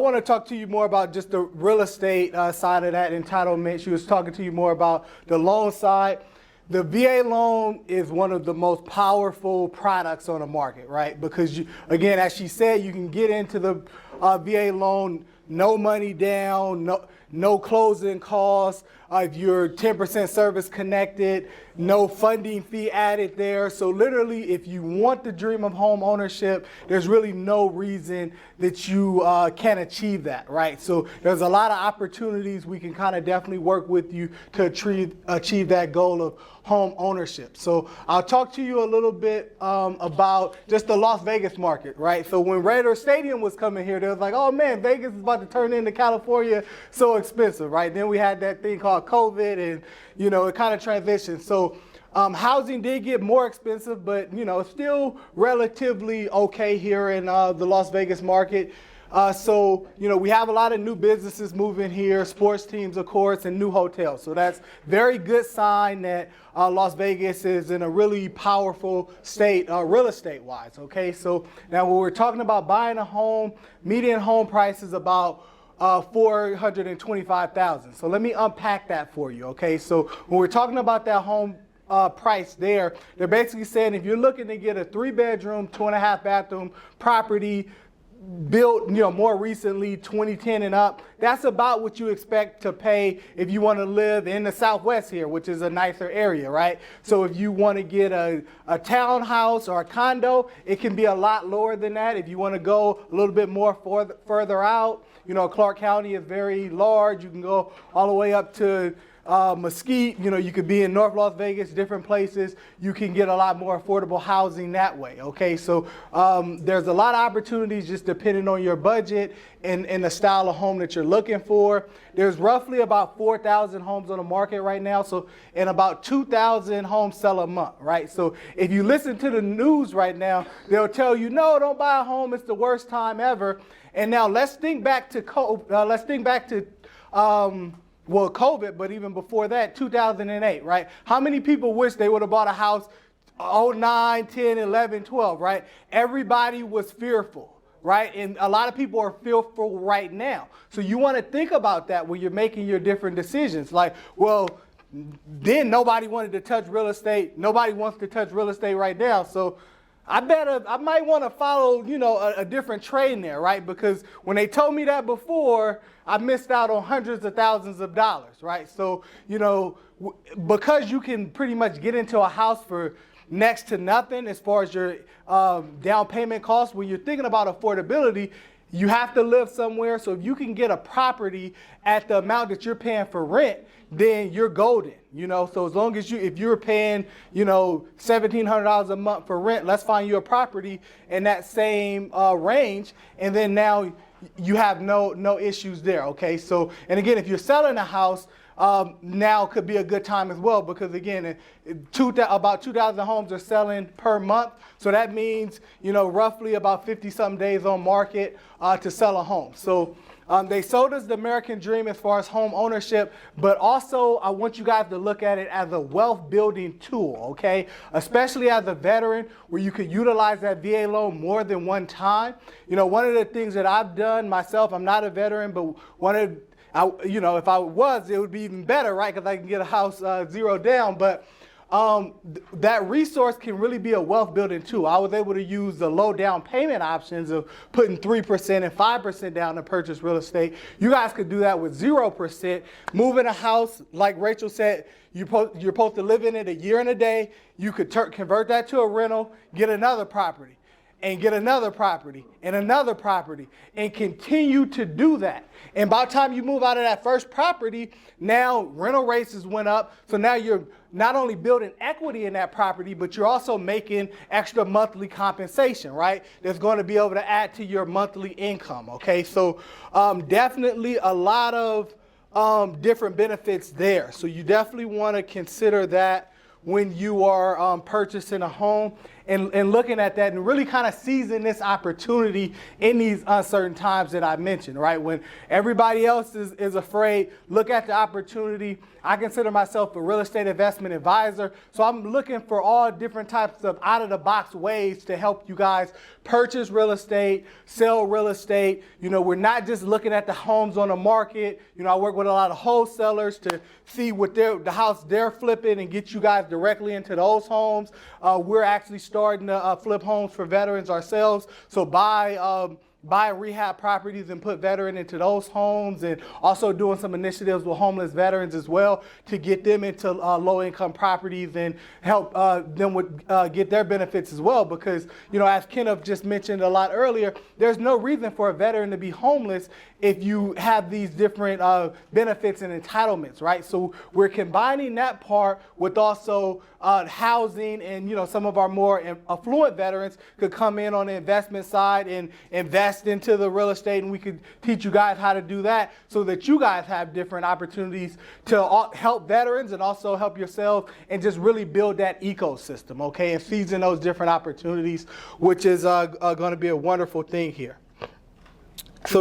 I want to talk to you more about just the real estate side of that entitlement. She was talking to you more about the loan side. The VA loan is one of the most powerful products on the market, right? Because you, again, as she said, you can get into the VA loan, no money down, no closing costs. If you're 10% service connected, no funding fee added there. So literally, if you want the dream of home ownership, there's really no reason that you can't achieve that, right? So there's a lot of opportunities. We can kind of definitely work with you to achieve that goal of home ownership. So I'll talk to you a little bit about just the Las Vegas market, right? So when Raider Stadium was coming here, they was like, oh man, Vegas is about to turn into California, so expensive, right? Then we had that thing called COVID, and it kind of transitioned. So housing did get more expensive, but it's still relatively okay here in the Las Vegas market. So we have a lot of new businesses moving here, sports teams, of course, and new hotels. So that's very good sign that Las Vegas is in a really powerful state, real estate wise. Okay, so now when we're talking about buying a home, median home price is about $425,000. So let me unpack that for you. Okay, so when we're talking about that home price there, they're basically saying if you're looking to get a 3-bedroom, 2.5 bathroom property built, more recently, 2010 and up, that's about what you expect to pay if you want to live in the Southwest here, which is a nicer area, right? So if you want to get a townhouse or a condo, it can be a lot lower than that. If you want to go a little bit more further out, Clark County is very large. You can go all the way up to Mesquite, you could be in North Las Vegas, different places. You can get a lot more affordable housing that way, okay? So there's a lot of opportunities just depending on your budget and the style of home that you're looking for. There's roughly about 4,000 homes on the market right now, and about 2,000 homes sell a month, right? So if you listen to the news right now, they'll tell you, no, don't buy a home, it's the worst time ever. And now let's think back to COVID, but even before that, 2008, right? How many people wish they would have bought a house 09, 10, 11, 12, right? Everybody was fearful, right? And a lot of people are fearful right now. So you want to think about that when you're making your different decisions. Like, well, then nobody wanted to touch real estate. Nobody wants to touch real estate right now. So I might want to follow, a different train there, right? Because when they told me that before, I missed out on hundreds of thousands of dollars, right? So, because you can pretty much get into a house for next to nothing as far as your down payment costs, when you're thinking about affordability, you have to live somewhere. So if you can get a property at the amount that you're paying for rent, then you're golden, So as long as if you're paying, $1,700 a month for rent, let's find you a property in that same range. And then now you have no issues there. Okay. So, and again, if you're selling a house, now could be a good time as well, because again, about 2,000 homes are selling per month. So that means, roughly about 50-something days on market to sell a home. So they sold us the American dream as far as home ownership, but also I want you guys to look at it as a wealth building tool, okay? Especially as a veteran, where you could utilize that VA loan more than one time. One of the things that I've done myself, I'm not a veteran, but if I was, it would be even better, right? Because I can get a house 0 down. But that resource can really be a wealth building tool. I was able to use the low down payment options of putting 3% and 5% down to purchase real estate. You guys could do that with 0%. Moving a house, like Rachel said, you're supposed to live in it a year and a day. You could convert that to a rental, get another property, and get another property and another property, and continue to do that. And by the time you move out of that first property, now rental rates went up. So now you're not only building equity in that property, but you're also making extra monthly compensation, right? That's going to be able to add to your monthly income. Okay, so definitely a lot of different benefits there. So you definitely want to consider that when you are purchasing a home. and looking at that and really kind of seizing this opportunity in these uncertain times that I mentioned, right? When everybody else is afraid, look at the opportunity. I consider myself a real estate investment advisor, so I'm looking for all different types of out-of-the-box ways to help you guys purchase real estate, sell real estate. We're not just looking at the homes on the market. I work with a lot of wholesalers to see what the house they're flipping and get you guys directly into those homes. We're actually starting to flip homes for veterans ourselves, so buy rehab properties and put veteran into those homes, and also doing some initiatives with homeless veterans as well to get them into low-income properties and help them with get their benefits as well. Because, as Kenneth just mentioned a lot earlier, there's no reason for a veteran to be homeless if you have these different benefits and entitlements, right? So we're combining that part with also housing, and some of our more affluent veterans could come in on the investment side and invest into the real estate, and we could teach you guys how to do that so that you guys have different opportunities to help veterans and also help yourselves and just really build that ecosystem, okay, and seizing those different opportunities, which is going to be a wonderful thing here.